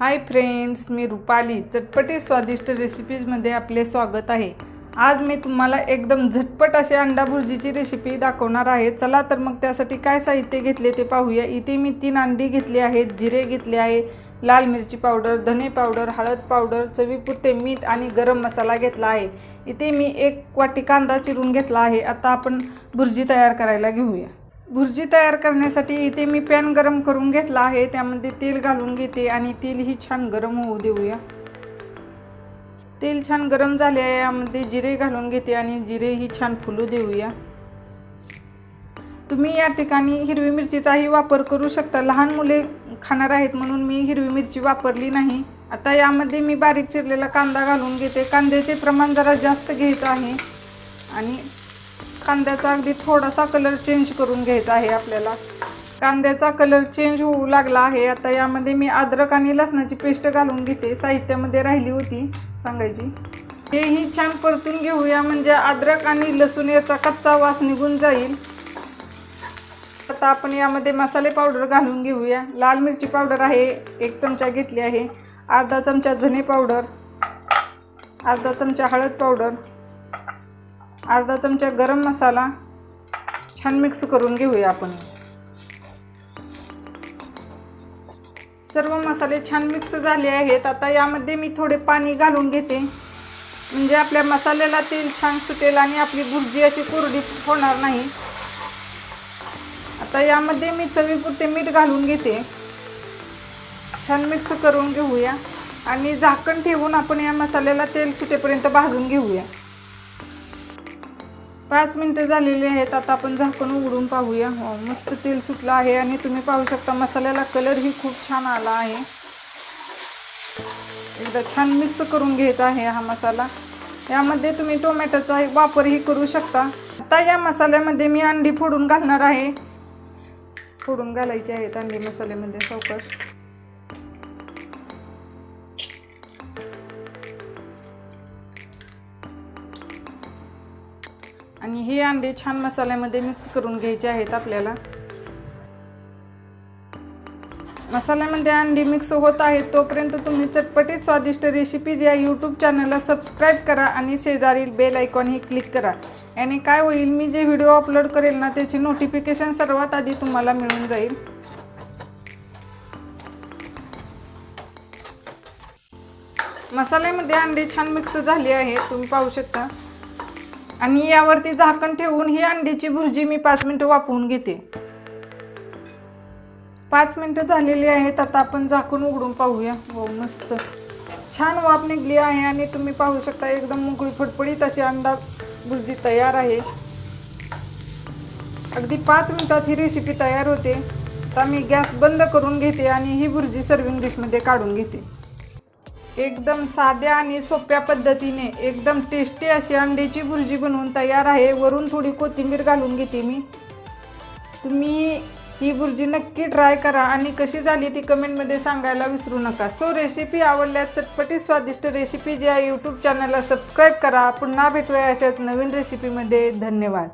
Hi friends, मी रुपाली. चटपटी स्वादिष्ट रेसिपीजमध्ये आपले स्वागत आहे. आज मी तुम्हाला एकदम झटपट अशी अंडा भुर्जीची रेसिपी दाखवणार आहे. चला तर मग त्यासाठी काय साहित्य घेतले ते पाहूया. इथे मी 3 अंडी घेतली आहेत, जिरे घेतले आहे, लाल मिरची पावडर, धने पावडर, हळद पावडर, चवीपुरते मीठ आणि गरम मसाला घेतला आहे. इथे मी 1 वाटी कांदा चिरून घेतला आहे. आता आपण भुर्जी तयार करायला घेऊया. भुर्जी तयार करण्यासाठी इथे मी पॅन गरम करून घेतला आहे. त्यामध्ये तेल घालून घेते आणि तेल ही छान गरम होऊ देऊया. तेल छान गरम झाले आहे. यामध्ये जिरे घालून घेते आणि जिरे ही छान फुलू देऊया. तुम्ही या ठिकाणी हिरवी मिरचीचाही वापर करू शकता. लहान मुले खाणार आहेत म्हणून मी हिरवी मिरची वापरली नाही. आता यामध्ये मी बारीक चिरलेला कांदा घालून घेते. कांद्याचे प्रमाण जरा जास्त घ्यायचं आहे आणि कांद्याचा अगदी थोडासा कलर चेंज करून घ्यायचा आहे आपल्याला. कांद्याचा कलर चेंज होऊ लागला आहे. आता यामध्ये मी अद्रक आणि लसणाची पेस्ट घालून घेते. साहित्यामध्ये राहिली होती सांगायची. हेही छान परतून घेऊया, म्हणजे अद्रक आणि लसूण याचा कच्चा वास निघून जाईल. आता आपण यामध्ये मसाले पावडर घालून घेऊया. लाल मिरची पावडर आहे 1 चमचा घेतली आहे, अर्धा चमचा धने पावडर, अर्धा चमचा हळद पावडर, अर्धा चमचा गरम मसाला. छान मिक्स करून घेऊया आपण. सर्व मसाले छान मिक्स झाले आहेत. आता यामध्ये मी थोडे पाणी घालून घेते, म्हणजे आपल्या मसाल्याला तेल छान सुटेल आणि आपली भुर्जी अशी कोरडी होणार नाही. आता यामध्ये मी चवीपुरते मीठ घालून घेते. छान मिक्स करून घेऊया आणि झाकण ठेवून आपण या मसाल्याला तेल सुटेपर्यंत भाजून घेऊया. 5 मिनिटं झालेली आहेत. आता आपण झाकण उघडून पाहूया. मस्त तेल सुटलं आहे आणि तुम्ही पाहू शकता मसाल्याला कलरही खूप छान आला आहे. एकदा छान मिक्स करून घ्यायचा आहे हा मसाला. यामध्ये तुम्ही टोमॅटोचा वापरही करू शकता. आता या मसाल्यामध्ये मी अंडी फोडून घालणार आहे. फोडून घालायची आहेत अंडी मसाल्यामध्ये सावकाश. आणि हे अंडे छान मसाल्यामध्ये मिक्स करून घ्यायचे आहेत आपल्याला. मसाल्यामध्ये अंडी मिक्स होत आहेत तोपर्यंत तुम्ही चटपटी स्वादिष्ट रेसिपीज या यूट्यूब चॅनलला सबस्क्राईब करा आणि शेजारील बेल आयकॉनही क्लिक करा. याने काय होईल, मी जे व्हिडिओ अपलोड करेल ना त्याची नोटिफिकेशन सर्वात आधी तुम्हाला मिळून जाईल. मसाल्यामध्ये अंडे छान मिक्स झाले आहे, तुम्ही पाहू शकता. आणि यावरती झाकण ठेवून ही अंड्याची भुर्जी मी 5 मिनिटं वाफवून घेते. 5 मिनिटं झालेली आहेत. आता आपण झाकण उघडून पाहूया. हो, मस्त छान वाफ निघली आहे आणि तुम्ही पाहू शकता एकदम मोकळी फडफडीत अशी अंडा भुर्जी तयार आहे. अगदी 5 मिनिटात ही रेसिपी तयार होते. आता मी गॅस बंद करून घेते आणि ही भुर्जी सर्विंग डिशमध्ये काढून घेते. एकदम साध्या आणि सोप्या पद्धतीने एकदम टेस्टी अशी अंड्याची भुर्जी बनवून तयार आहे. वरून थोडी कोथिंबीर घालून घेते मी. तुम्ही ही भुर्जी नक्की ट्राय करा आणि कशी झाली ती कमेंटमध्ये सांगायला विसरू नका. सो रेसिपी आवडल्यास चटपटी स्वादिष्ट रेसिपीज या यूट्यूब चॅनलला सबस्क्राईब करा. पुन्हा भेटूया अशाच नवीन रेसिपीमध्ये. धन्यवाद.